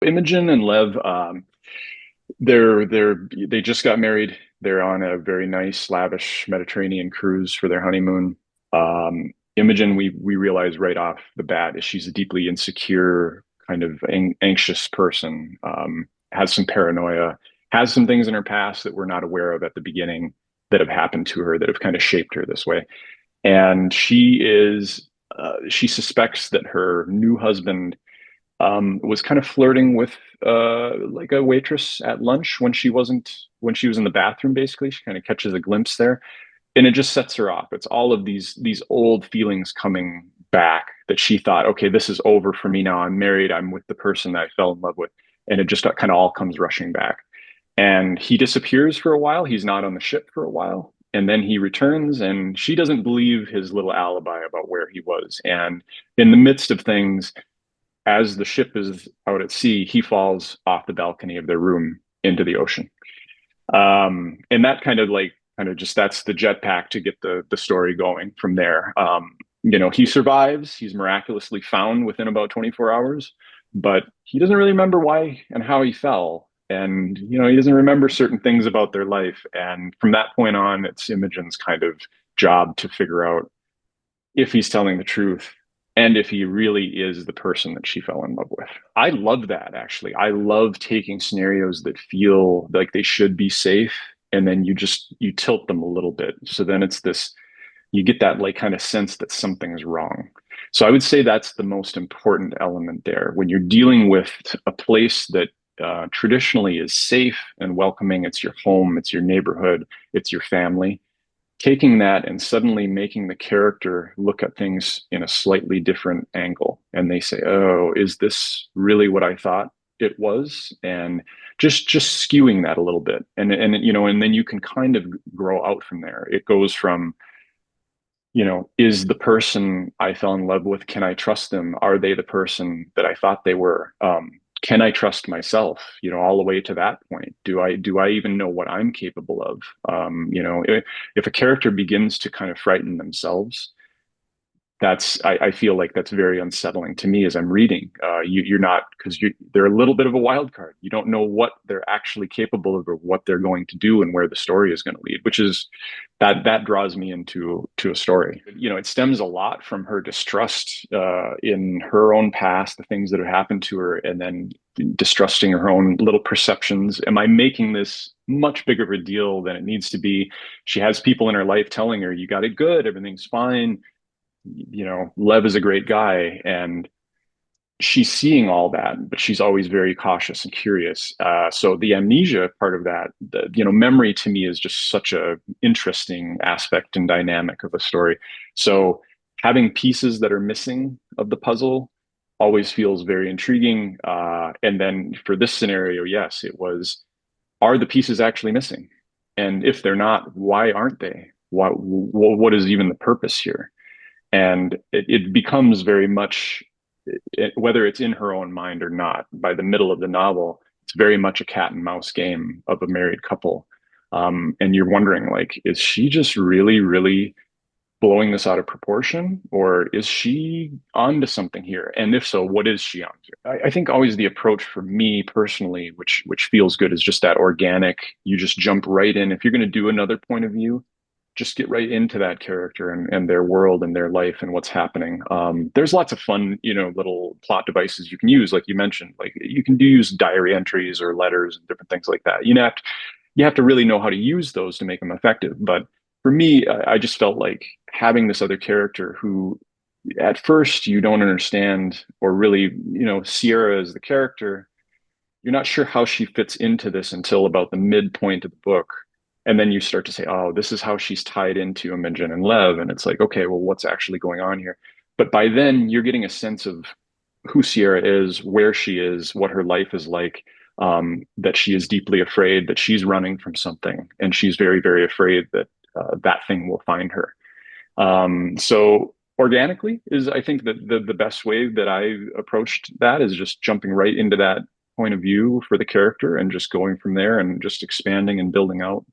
Imogen and Lev, they just got married. They're on a very nice, lavish Mediterranean cruise for their honeymoon. Imogen, we realize right off the bat is she's a deeply insecure, kind of anxious person. Has some paranoia, has some things in her past that we're not aware of at the beginning that have happened to her that have kind of shaped her this way. And she suspects that her new husband was kind of flirting with like a waitress at lunch when she was in the bathroom. Basically, she kind of catches a glimpse there, and it just sets her off. It's all of these old feelings coming back that she thought, okay, this is over for me now. I'm married. I'm with the person that I fell in love with, and it just kind of all comes rushing back. And he disappears for a while. He's not on the ship for a while. And then he returns, and she doesn't believe his little alibi about where he was. And in the midst of things, as the ship is out at sea, he falls off the balcony of their room into the ocean. And that kind of just that's the jetpack to get the story going from there. He survives. He's miraculously found within about 24 hours, but he doesn't really remember why and how he fell. And he doesn't remember certain things about their life. And from that point on, it's Imogen's kind of job to figure out if he's telling the truth and if he really is the person that she fell in love with. I love that, actually. I love taking scenarios that feel like they should be safe, and then you tilt them a little bit. So then it's this, you get that like kind of sense that something's wrong. So I would say that's the most important element there. When you're dealing with a place that traditionally is safe and welcoming, it's your home, it's your neighborhood, it's your family, taking that and suddenly making the character look at things in a slightly different angle, and they say, oh, is this really what I thought it was? And just skewing that a little bit, and then you can kind of grow out from there. It goes from, is the person I fell in love with, can I trust them? Are they the person that I thought they were? Can I trust myself? All the way to that point. Do I even know what I'm capable of? If a character begins to kind of frighten themselves, I feel like that's very unsettling to me as I'm reading. You're not, because they're a little bit of a wild card. You don't know what they're actually capable of or what they're going to do and where the story is going to lead, which is that draws me into a story. It stems a lot from her distrust in her own past, the things that have happened to her, and then distrusting her own little perceptions. Am I making this much bigger of a deal than it needs to be? She has people in her life telling her, you got it good, everything's fine. Lev is a great guy, and she's seeing all that, but she's always very cautious and curious. So the amnesia part of that, memory to me is just such a interesting aspect and dynamic of a story. So having pieces that are missing of the puzzle always feels very intriguing. And then for this scenario, yes, it was, are the pieces actually missing? And if they're not, why aren't they? What is even the purpose here? And it becomes very much, whether it's in her own mind or not, by the middle of the novel, it's very much a cat and mouse game of a married couple. And you're wondering, like, is she just really, really blowing this out of proportion, or is she onto something here? And if so, what is she onto? I think always the approach for me personally, which feels good, is just that organic. You just jump right in. If you're going to do another point of view, just get right into that character and their world and their life and what's happening. There's lots of fun, little plot devices you can use, like you mentioned. Like you can use diary entries or letters and different things like that. You have to really know how to use those to make them effective. But for me, I just felt like having this other character who, at first, you don't understand, or really, Sierra as the character, you're not sure how she fits into this until about the midpoint of the book. And then you start to say, oh, this is how she's tied into Imogen and Lev. And it's like, okay, well, what's actually going on here? But by then, you're getting a sense of who Sierra is, where she is, what her life is like, that she is deeply afraid, that she's running from something. And she's very, very afraid that that thing will find her. So organically is, I think, that the best way that I approached that is just jumping right into that point of view for the character and just going from there and just expanding and building out.